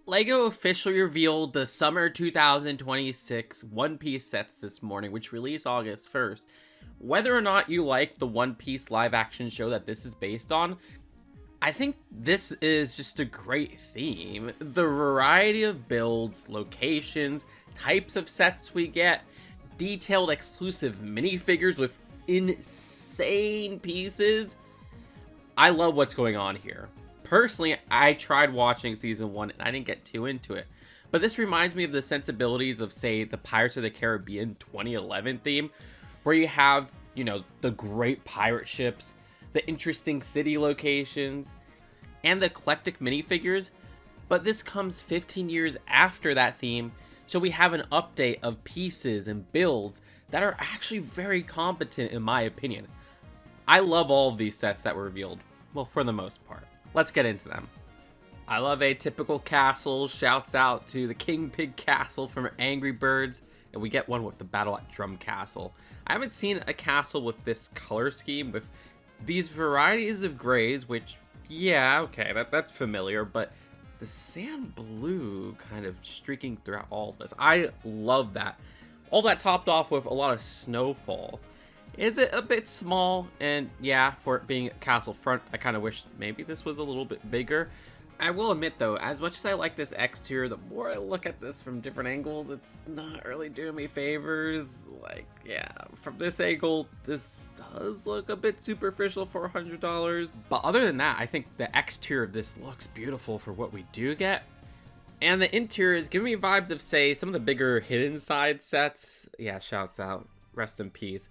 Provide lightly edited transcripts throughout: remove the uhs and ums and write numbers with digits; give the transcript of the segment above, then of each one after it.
LEGO officially revealed the Summer 2026 One Piece sets this morning, which release August 1st. Whether or not you like the One Piece live action show that this is based on, I think this is just a great theme. The variety of builds, locations, types of sets we get, detailed exclusive minifigures with insane pieces. I love what's going on here. Personally, I tried watching season 1 and I didn't get too into it. But this reminds me of the sensibilities of, say, the Pirates of the Caribbean 2011 theme, where you have, the great pirate ships, the interesting city locations, and the eclectic minifigures. But this comes 15 years after that theme, so we have an update of pieces and builds that are actually very competent in my opinion. I love all of these sets that were revealed, well, for the most part. Let's get into them. I love a typical castle. Shouts out to the King Pig Castle from Angry Birds. And we get one with the Battle at Drum Castle. I haven't seen a castle with this color scheme with these varieties of grays, which, yeah, okay, that's familiar. But the sand blue kind of streaking throughout all of this. I love that. All that topped off with a lot of snowfall. Is it a bit small? And yeah, for it being castle front, I kind of wish maybe this was a little bit bigger. I will admit though, as much as I like this exterior, the more I look at this from different angles, it's not really doing me favors. Like, yeah, from this angle, this does look a bit superficial for $100. But other than that, I think the exterior of this looks beautiful for what we do get. And the interior is giving me vibes of, say, some of the bigger hidden side sets. Yeah, shouts out. Rest in peace.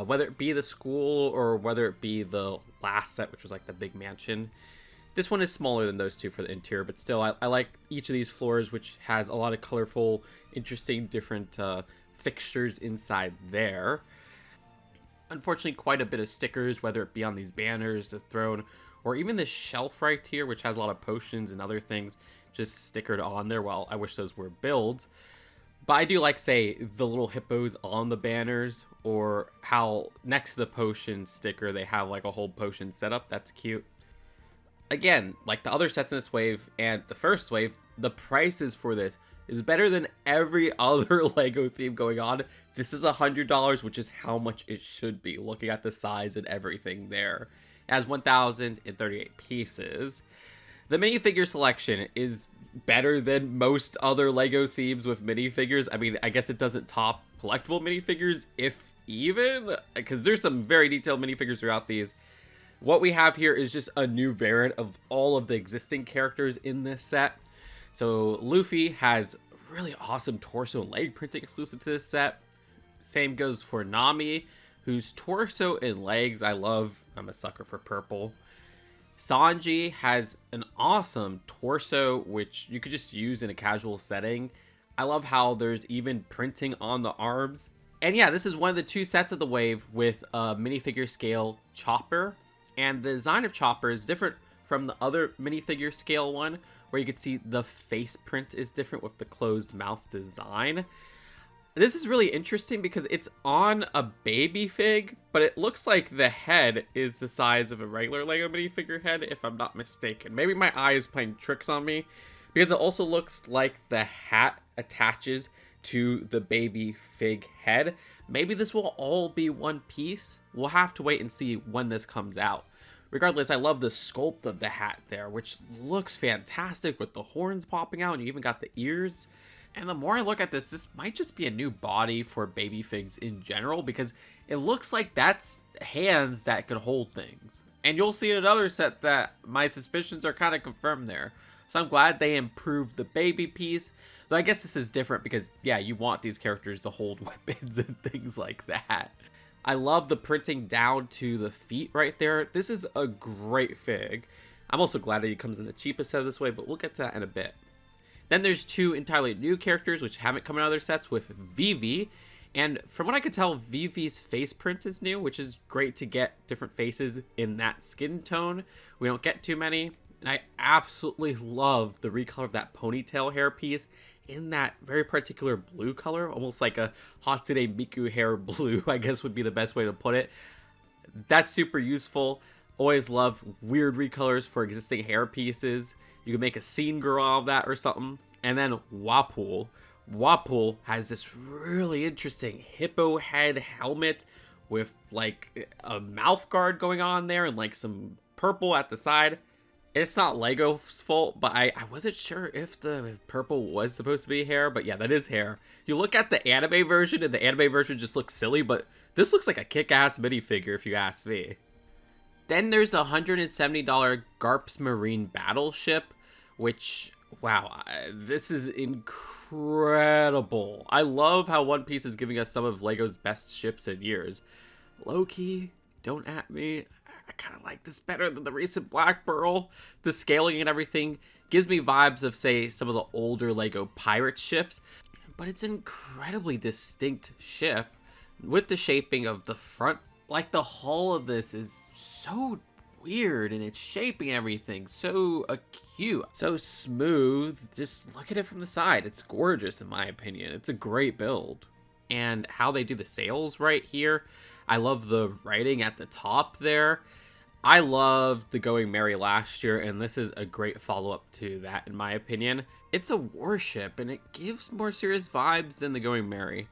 Whether it be the school or whether it be the last set, which was like the big mansion. This one is smaller than those two for the interior, but still, I like each of these floors, which has a lot of colorful, interesting, different fixtures inside there. Unfortunately, quite a bit of stickers, whether it be on these banners, the throne, or even this shelf right here, which has a lot of potions and other things just stickered on there. Well, I wish those were builds. But I do like, say, the little hippos on the banners, or how next to the potion sticker, they have like a whole potion setup. That's cute. Again, like the other sets in this wave and the first wave, the prices for this is better than every other LEGO theme going on. This is $100, which is how much it should be, looking at the size and everything there. It has 1,038 pieces. The minifigure selection is better than most other LEGO themes with minifigures. I mean, I guess it doesn't top collectible minifigures, if even, because there's some very detailed minifigures throughout these. What we have here is just a new variant of all of the existing characters in this set. So Luffy has really awesome torso and leg printing exclusive to this set. Same goes for Nami, whose torso and legs I love. I'm a sucker for purple. Sanji has an awesome torso, which you could just use in a casual setting. I love how there's even printing on the arms. And yeah, this is one of the two sets of the wave with a minifigure scale Chopper. And the design of Chopper is different from the other minifigure scale one, where you can see the face print is different with the closed mouth design. This is really interesting because it's on a baby fig, but it looks like the head is the size of a regular LEGO minifigure head, if I'm not mistaken. Maybe my eye is playing tricks on me, because it also looks like the hat attaches to the baby fig head. Maybe this will all be one piece. We'll have to wait and see when this comes out. Regardless, I love the sculpt of the hat there, which looks fantastic with the horns popping out, and you even got the ears. And the more I look at this, this might just be a new body for baby figs in general, because it looks like that's hands that could hold things. And you'll see in another set that my suspicions are kind of confirmed there. So I'm glad they improved the baby piece. Though I guess this is different because, yeah, you want these characters to hold weapons and things like that. I love the printing down to the feet right there. This is a great fig. I'm also glad that he comes in the cheapest set this way, but we'll get to that in a bit. Then there's two entirely new characters which haven't come in other sets with Vivi. And from what I could tell, Vivi's face print is new, which is great to get different faces in that skin tone. We don't get too many. And I absolutely love the recolor of that ponytail hair piece in that very particular blue color, almost like a Hatsune Miku hair blue, I guess would be the best way to put it. That's super useful. Always love weird recolors for existing hair pieces. You can make a scene girl out of that or something. And then Wapul. Wapul has this really interesting hippo head helmet with like a mouth guard going on there and like some purple at the side. It's not Lego's fault, but I wasn't sure if the purple was supposed to be hair, but yeah, that is hair. You look at the anime version, and the anime version just looks silly, but this looks like a kick-ass minifigure if you ask me. Then there's the $170 Garp's Marine Battleship, which, wow, this is incredible. I love how One Piece is giving us some of Lego's best ships in years. Low-key, don't at me, I kind of like this better than the recent Black Pearl. The scaling and everything gives me vibes of, say, some of the older Lego pirate ships, but it's an incredibly distinct ship with the shaping of the front. Like, the hull of this is so weird, and it's shaping everything so acute, so smooth. Just look at it from the side. It's gorgeous, in my opinion. It's a great build. And how they do the sails right here, I love the writing at the top there. I loved the Going Merry last year, and this is a great follow-up to that, in my opinion. It's a warship, and it gives more serious vibes than the Going Merry.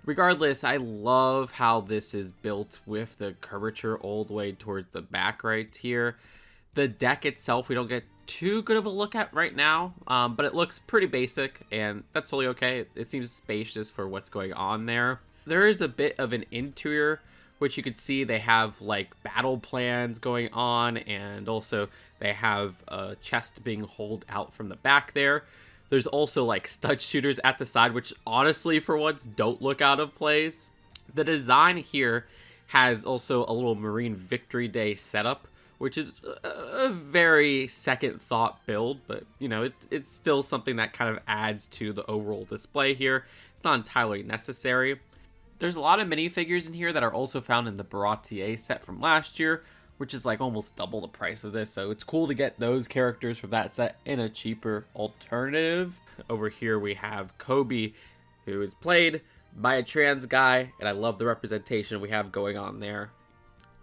Regardless, I love how this is built with the curvature all the way towards the back right here. The deck itself, we don't get too good of a look at right now, but it looks pretty basic, and that's totally okay. It seems spacious for what's going on there. There is a bit of an interior, which you could see they have like battle plans going on, and also they have a chest being hauled out from the back there. There's also like stud shooters at the side, which honestly for once don't look out of place. The design here has also a little Marine Victory Day setup, which is a very second thought build, but you know, it's still something that kind of adds to the overall display here. It's not entirely necessary. There's a lot of minifigures in here that are also found in the Baratier set from last year, which is like almost double the price of this, so it's cool to get those characters from that set in a cheaper alternative. Over here we have Kobe, who is played by a trans guy, and I love the representation we have going on there.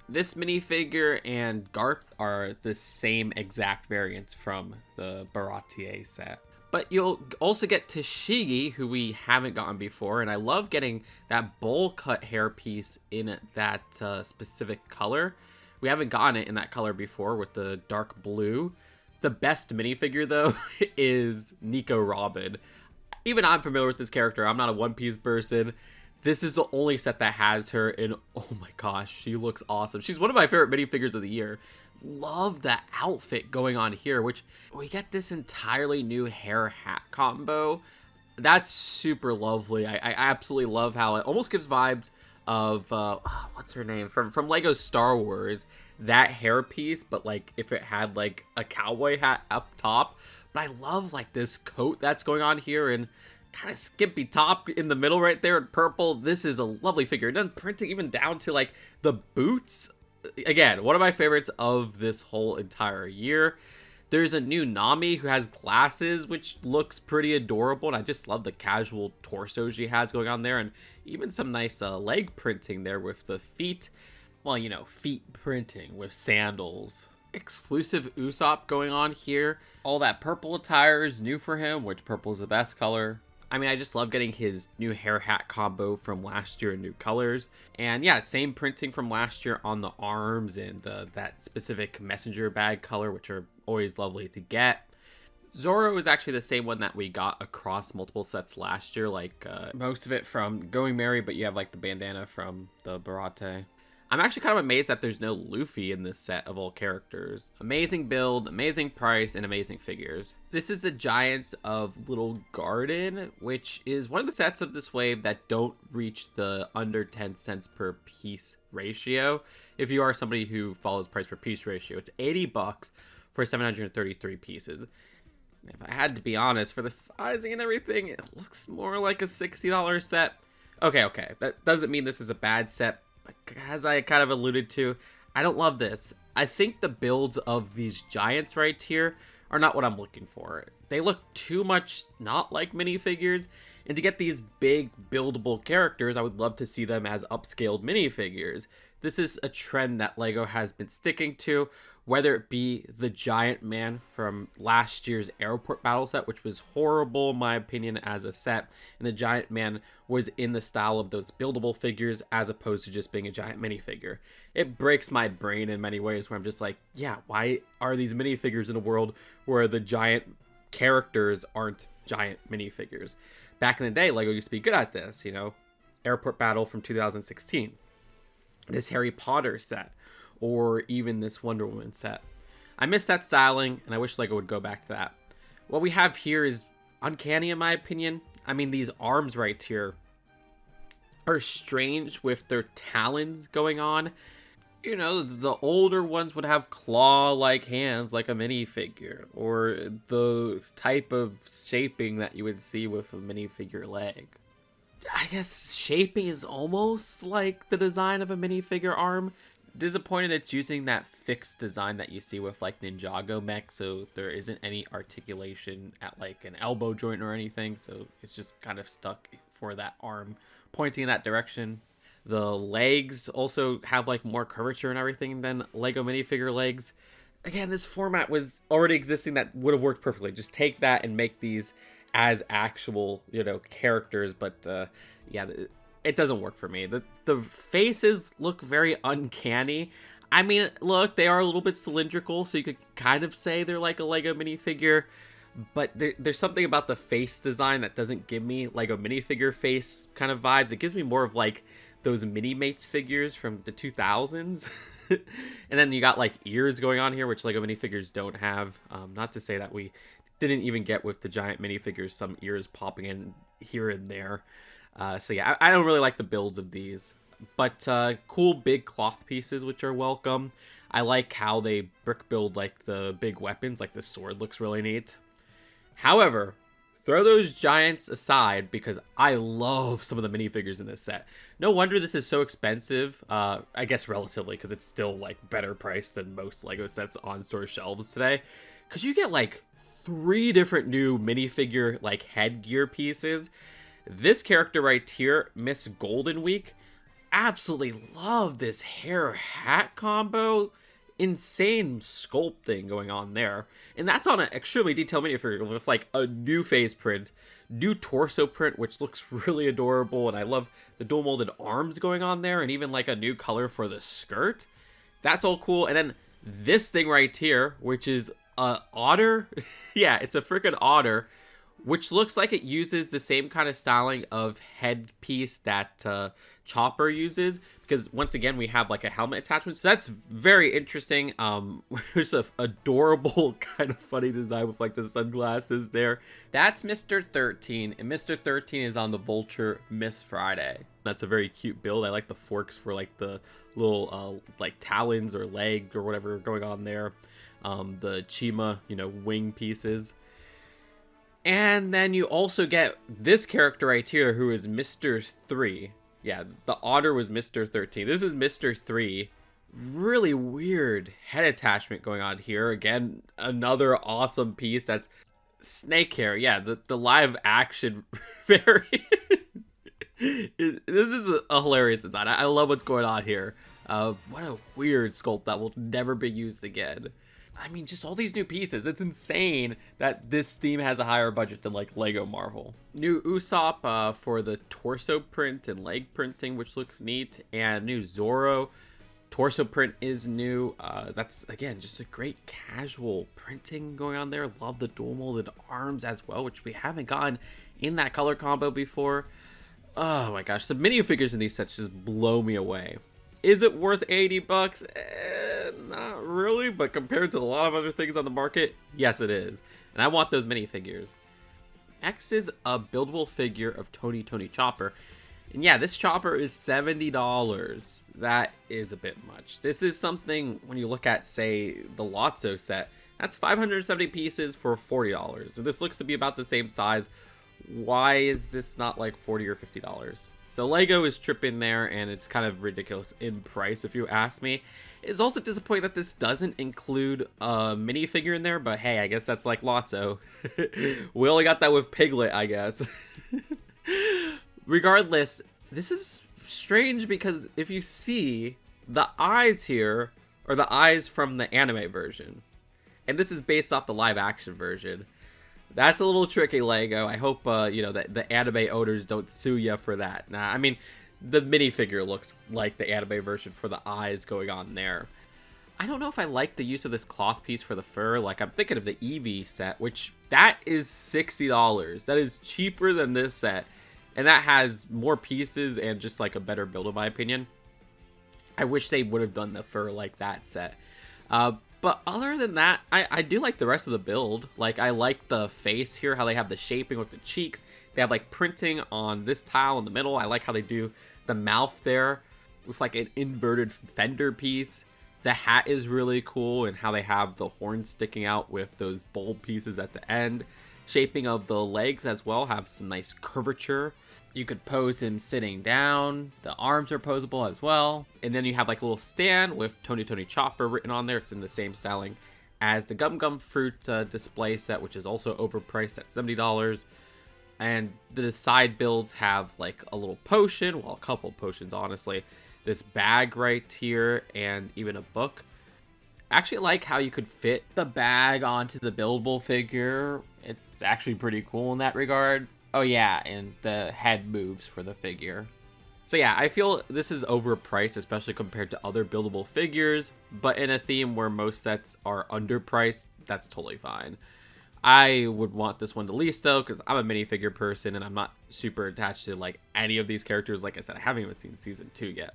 This minifigure and Garp are the same exact variants from the Baratier set. But you'll also get Tashigi, who we haven't gotten before, and I love getting that bowl cut hairpiece in that specific color. We haven't gotten it in that color before with the dark blue. The best minifigure, though, is Nico Robin. Even I'm familiar with this character. I'm not a One Piece person. This is the only set that has her, and oh my gosh, she looks awesome. She's one of my favorite minifigures of the year. Love the outfit going on here, which we get this entirely new hair hat combo. That's super lovely. I absolutely love how it almost gives vibes of what's her name from Lego Star Wars, that hair piece, but like if it had like a cowboy hat up top. But I love like this coat that's going on here, and kind of skimpy top in the middle right there in purple. This is a lovely figure. And then printing even down to like the boots. Again, one of my favorites of this whole entire year. There's a new Nami who has glasses, which looks pretty adorable, and I just love the casual torso she has going on there, and even some nice leg printing there with the feet. Well, you know, feet printing with sandals. Exclusive Usopp going on here. All that purple attire is new for him, which purple is the best color. I mean, I just love getting his new hair hat combo from last year in new colors. And yeah, same printing from last year on the arms and that specific messenger bag color, which are always lovely to get. Zoro is actually the same one that we got across multiple sets last year, like most of it from Going Merry, but you have like the bandana from the Barate. I'm actually kind of amazed that there's no Luffy in this set of all characters. Amazing build, amazing price, and amazing figures. This is the Giants of Little Garden, which is one of the sets of this wave that don't reach the under 10 cents per piece ratio. If you are somebody who follows price per piece ratio, it's $80 for 733 pieces. If I had to be honest, for the sizing and everything, it looks more like a $60 set. Okay, that doesn't mean this is a bad set. As I kind of alluded to, I don't love this. I think the builds of these giants right here are not what I'm looking for. They look too much not like minifigures, And to get these big buildable characters, I would love to see them as upscaled minifigures. This is a trend that LEGO has been sticking to, whether it be the Giant Man from last year's Airport Battle set, which was horrible in my opinion as a set, and the Giant Man was in the style of those buildable figures as opposed to just being a giant minifigure. It breaks my brain in many ways where I'm just like, yeah, why are these minifigures in a world where the giant characters aren't giant minifigures? Back in the day, LEGO used to be good at this, you know, Airport Battle from 2016, this Harry Potter set, or even this Wonder Woman set. I miss that styling, and I wish LEGO would go back to that. What we have here is uncanny in my opinion. I mean, these arms right here are strange with their talons going on. You know, the older ones would have claw-like hands like a minifigure, or the type of shaping that you would see with a minifigure leg. I guess shaping is almost like the design of a minifigure arm. Disappointed it's using that fixed design that you see with like Ninjago mech, so there isn't any articulation at like an elbow joint or anything, so it's just kind of stuck for that arm pointing in that direction. The legs also have like more curvature and everything than LEGO minifigure legs. Again, this format was already existing that would have worked perfectly. Just take that and make these as actual, you know, characters. But yeah, it doesn't work for me. The faces look very uncanny. I mean, look, they are a little bit cylindrical, so you could kind of say they're like a LEGO minifigure. But there's something about the face design that doesn't give me LEGO minifigure face kind of vibes. It gives me more of like those Mini-Mates figures from the 2000s. And then you got like ears going on here, which LEGO minifigures don't have. Not to say that we didn't even get with the giant minifigures some ears popping in here and there. So yeah, I don't really like the builds of these. But cool big cloth pieces, which are welcome. I like how they brick build like the big weapons, like the sword looks really neat. However, throw those giants aside because I love some of the minifigures in this set. No wonder this is so expensive, I guess relatively, because it's still like better priced than most LEGO sets on store shelves today. Because you get like 3 different new minifigure like headgear pieces. This character right here, Miss Golden Week, absolutely love this hair hat combo. Insane sculpting going on there, and that's on an extremely detailed minifigure with like a new face print, new torso print, which looks really adorable, and I love the dual molded arms going on there, and even like a new color for the skirt. That's all cool. And then this thing right here, which is a otter. Yeah, it's a freaking otter, which looks like it uses the same kind of styling of headpiece that Chopper uses, because once again we have like a helmet attachment, so that's very interesting. There's a adorable kind of funny design with like the sunglasses there. That's Mr. 13, and Mr. 13 is on the Vulture Miss Friday. That's a very cute build. I like the forks for like the little like talons or leg or whatever going on there. The Chima, you know, wing pieces. And then you also get this character right here, who is Mr. 3. Yeah, the otter was Mr. 13. This is Mr. 3. Really weird head attachment going on here. Again, another awesome piece. That's snake hair. Yeah, the live action very... This is a hilarious design. I love what's going on here. What a weird sculpt that will never be used again. I mean, just all these new pieces. It's insane that this theme has a higher budget than like Lego Marvel. New Usopp for the torso print and leg printing, which looks neat. And new Zoro torso print is new. That's, again, just a great casual printing going on there. Love the dual molded arms as well, which we haven't gotten in that color combo before. Oh my gosh, the minifigures in these sets just blow me away. Is it worth 80 bucks? Not really, but compared to a lot of other things on the market, yes it is. And I want those minifigures. Next is a buildable figure of Tony Chopper. And yeah, this Chopper is $70. That is a bit much. This is something, when you look at, say, the Lotso set, that's 570 pieces for $40. And this looks to be about the same size. Why is this not like $40 or $50? So Lego is tripping there, and it's kind of ridiculous in price, if you ask me. It's also disappointing that this doesn't include a minifigure in there, but hey, I guess that's like Lotso. We only got that with Piglet, I guess. Regardless, this is strange because if you see, the eyes here are the eyes from the anime version. And this is based off the live action version. That's a little tricky, Lego. I hope, you know, that the anime owners don't sue you for that. Nah, I mean, the minifigure looks like the anime version for the eyes going on there. I don't know if I like the use of this cloth piece for the fur. Like, I'm thinking of the Eevee set, which that is $60. That is cheaper than this set. And that has more pieces and just like a better build, in my opinion. I wish they would have done the fur like that set. But other than that, I do like the rest of the build. Like, I like the face here, how they have the shaping with the cheeks. They have like printing on this tile in the middle. I like how they do the mouth there with like an inverted fender piece. The hat is really cool, and how they have the horns sticking out with those bold pieces at the end. Shaping of the legs as well have some nice curvature. You could pose him sitting down. The arms are posable as well. And then you have like a little stand with Tony Tony Chopper written on there. It's in the same styling as the Gum Gum Fruit display set, which is also overpriced at $70. And the side builds have like a little potion, well, a couple potions, honestly. This bag right here, and even a book. I actually like how you could fit the bag onto the buildable figure. It's actually pretty cool in that regard. Oh yeah, and the head moves for the figure. So yeah, I feel this is overpriced, especially compared to other buildable figures, but in a theme where most sets are underpriced, that's totally fine. I would want this one the least though, because I'm a minifigure person and I'm not super attached to like any of these characters. Like I said, I haven't even seen season 2 yet.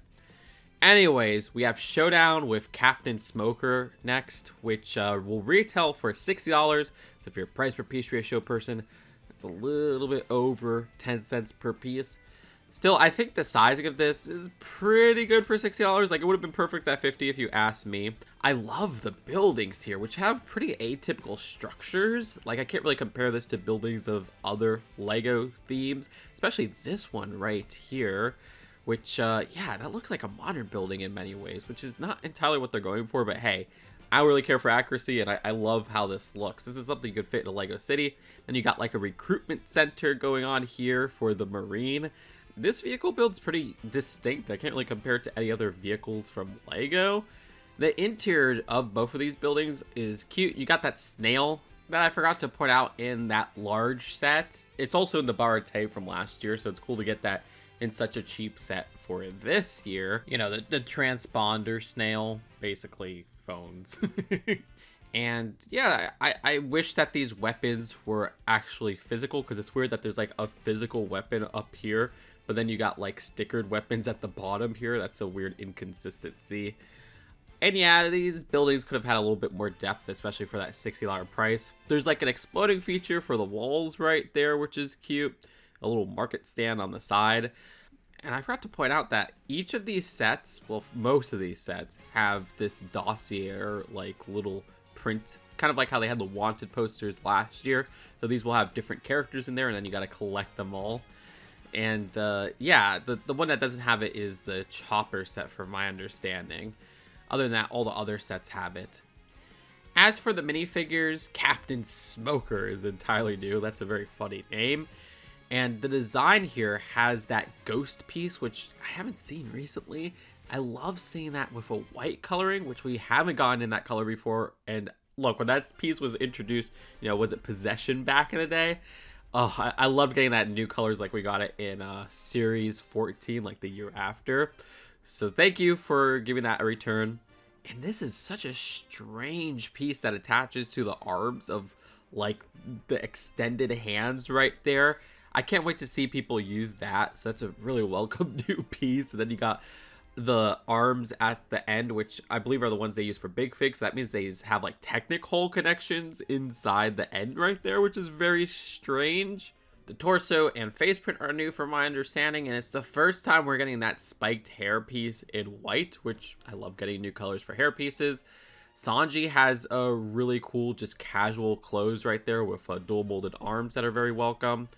Anyways, we have Showdown with Captain Smoker next, which will retail for $60. So if you're a price per piece ratio person, it's a little bit over 10 cents per piece. Still, I think the sizing of this is pretty good for $60. Like, it would have been perfect at $50 if you asked me. I love the buildings here, which have pretty atypical structures. Like, I can't really compare this to buildings of other Lego themes, especially this one right here. Which, yeah, that looks like a modern building in many ways, which is not entirely what they're going for, but hey, I don't really care for accuracy, and I love how this looks. This is something you could fit in a Lego city. Then you got like a recruitment center going on here for the Marine. This vehicle build's pretty distinct. I can't really compare it to any other vehicles from Lego. The interior of both of these buildings is cute. You got that snail that I forgot to point out in that large set. It's also in the Barate from last year, so it's cool to get that in such a cheap set for this year. You know, the transponder snail, basically phones. And yeah, I wish that these weapons were actually physical, because it's weird that there's like a physical weapon up here, but then you got like stickered weapons at the bottom here. That's a weird inconsistency. And yeah, these buildings could have had a little bit more depth, especially for that $60 price. There's like an exploding feature for the walls right there, which is cute. A little market stand on the side. And I forgot to point out that each of these sets, well, most of these sets, have this dossier, like little print, kind of like how they had the Wanted posters last year. So these will have different characters in there, and then you got to collect them all. And yeah, the one that doesn't have it is the Chopper set, from my understanding. Other than that, all the other sets have it. As for the minifigures, Captain Smoker is entirely new. That's a very funny name. And the design here has that ghost piece, which I haven't seen recently. I love seeing that with a white coloring, which we haven't gotten in that color before. And look, when that piece was introduced, you know, was it Possession back in the day? Oh, I love getting that in new colors like we got it in Series 14, like the year after. So thank you for giving that a return. And this is such a strange piece that attaches to the arms of like the extended hands right there. I can't wait to see people use that. So that's a really welcome new piece. And then you got the arms at the end, which I believe are the ones they use for Big Figs. So that means they have like Technic hole connections inside the end right there, which is very strange. The torso and face print are new from my understanding, and it's the first time we're getting that spiked hair piece in white, which I love getting new colors for hair pieces. Sanji has a really cool, just casual clothes right there with dual molded arms that are very welcome.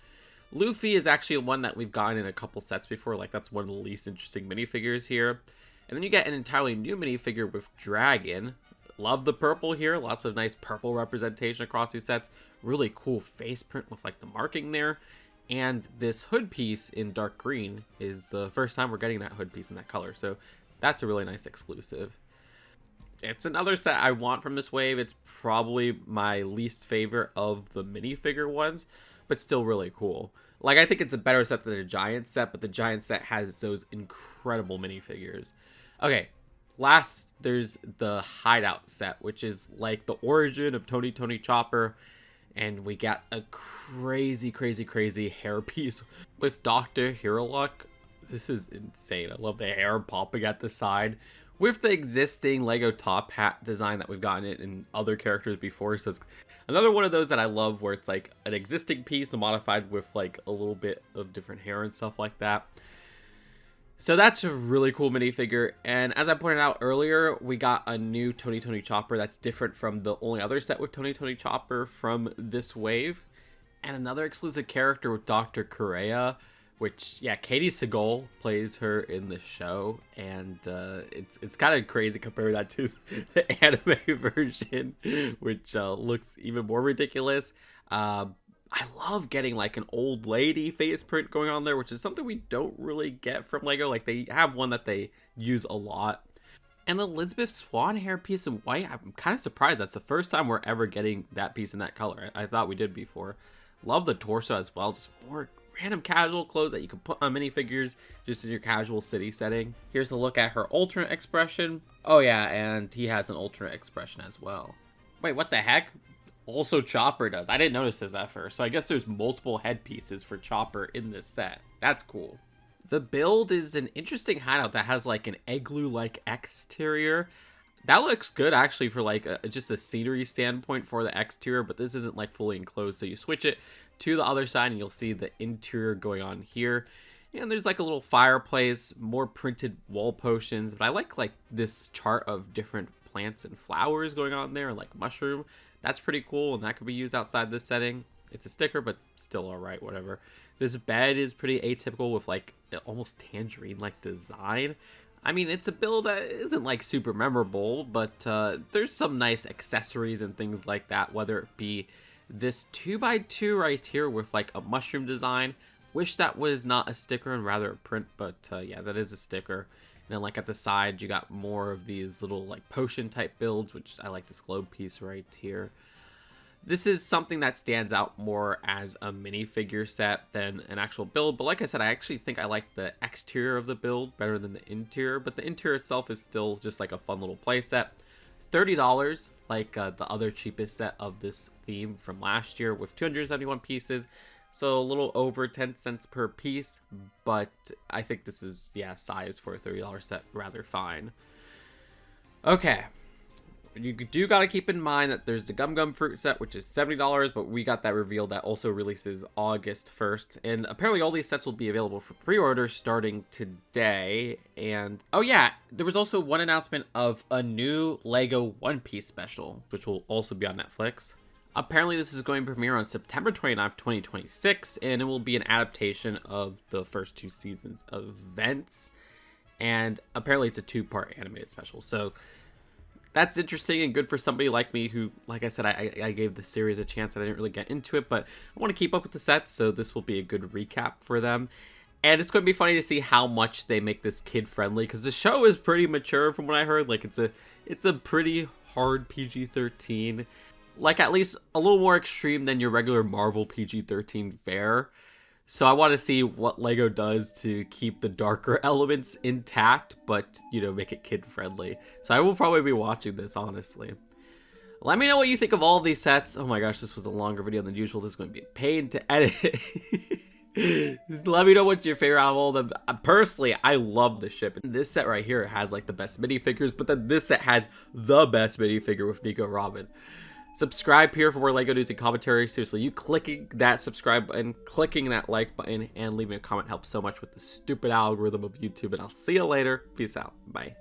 Luffy is actually one that we've gotten in a couple sets before. Like, that's one of the least interesting minifigures here. And then you get an entirely new minifigure with Dragon. Love the purple here. Lots of nice purple representation across these sets. Really cool face print with like the marking there. And this hood piece in dark green is the first time we're getting that hood piece in that color. So that's a really nice exclusive. It's another set I want from this wave. It's probably my least favorite of the minifigure ones, but still really cool. Like, I think it's a better set than a giant set, but the giant set has those incredible minifigures. Okay, last, there's the Hideout set, which is like the origin of Tony Chopper. And we got a crazy hairpiece with Dr. Hiriluk. This is insane. I love the hair popping at the side with the existing Lego top hat design that we've gotten it in other characters before. So it's another one of those that I love, where it's like an existing piece modified with like a little bit of different hair and stuff like that. So that's a really cool minifigure, and as I pointed out earlier, we got a new Tony Chopper that's different from the only other set with Tony Chopper from this wave, and another exclusive character with Dr. Correa, which, yeah, Katie Segal plays her in the show, and it's kind of crazy comparing that to the anime version, which looks even more ridiculous. I love getting like an old lady face print going on there, which is something we don't really get from Lego. Like, they have one that they use a lot. And the Elizabeth Swan hair piece in white, I'm kind of surprised. That's the first time we're ever getting that piece in that color. I thought we did before. Love the torso as well. Just more random casual clothes that you can put on minifigures just in your casual city setting. Here's a look at her alternate expression. Oh yeah, and he has an alternate expression as well. Wait, what the heck? Also Chopper does. I didn't notice this at first, so I guess there's multiple head pieces for Chopper in this set. That's cool. The build is an interesting hideout that has like an igloo-like exterior. That looks good actually for like just a scenery standpoint for the exterior, but this isn't like fully enclosed, so you switch it to the other side and you'll see the interior going on here. And there's like a little fireplace, more printed wall potions, but I like this chart of different plants and flowers going on there, like mushroom. That's pretty cool, and that could be used outside this setting. It's a sticker, but still alright, whatever. This bed is pretty atypical with like almost tangerine-like design. I mean, it's a build that isn't like super memorable, but there's some nice accessories and things like that, whether it be this 2x2 right here with like a mushroom design. Wish that was not a sticker and rather a print, but yeah, that is a sticker. And then like at the side, you got more of these little like potion type builds, which I like this globe piece right here. This is something that stands out more as a minifigure set than an actual build. But like I said, I actually think I like the exterior of the build better than the interior. But the interior itself is still just like a fun little play set. $30, like the other cheapest set of this theme from last year with 271 pieces. So a little over 10 cents per piece, but I think this is, yeah, size for a $30 set, rather fine. Okay, you do got to keep in mind that there's the Gum Gum Fruit set, which is $70, but we got that revealed that also releases August 1st. And apparently all these sets will be available for pre-order starting today. And, oh yeah, there was also one announcement of a new Lego One Piece special, which will also be on Netflix. Apparently this is going to premiere on September 29th, 2026, and it will be an adaptation of the first two seasons of events. And apparently it's a 2-part animated special. So that's interesting and good for somebody like me who, like I said, I gave the series a chance and I didn't really get into it, but I want to keep up with the sets, so this will be a good recap for them. And it's going to be funny to see how much they make this kid-friendly, because the show is pretty mature from what I heard. Like, it's a pretty hard PG-13. Like, at least a little more extreme than your regular Marvel PG-13 fare. So I want to see what Lego does to keep the darker elements intact, but, you know, make it kid-friendly. So I will probably be watching this, honestly. Let me know what you think of all of these sets. Oh my gosh, this was a longer video than usual. This is going to be a pain to edit. Let me know what's your favorite out of all of them. Personally, I love the ship. This set right here has, like, the best minifigures, but then this set has the best minifigure with Nico Robin. Subscribe here for more Lego news and commentary. Seriously, you clicking that subscribe button, clicking that like button, and leaving a comment helps so much with the stupid algorithm of YouTube. And I'll see you later. Peace out. Bye.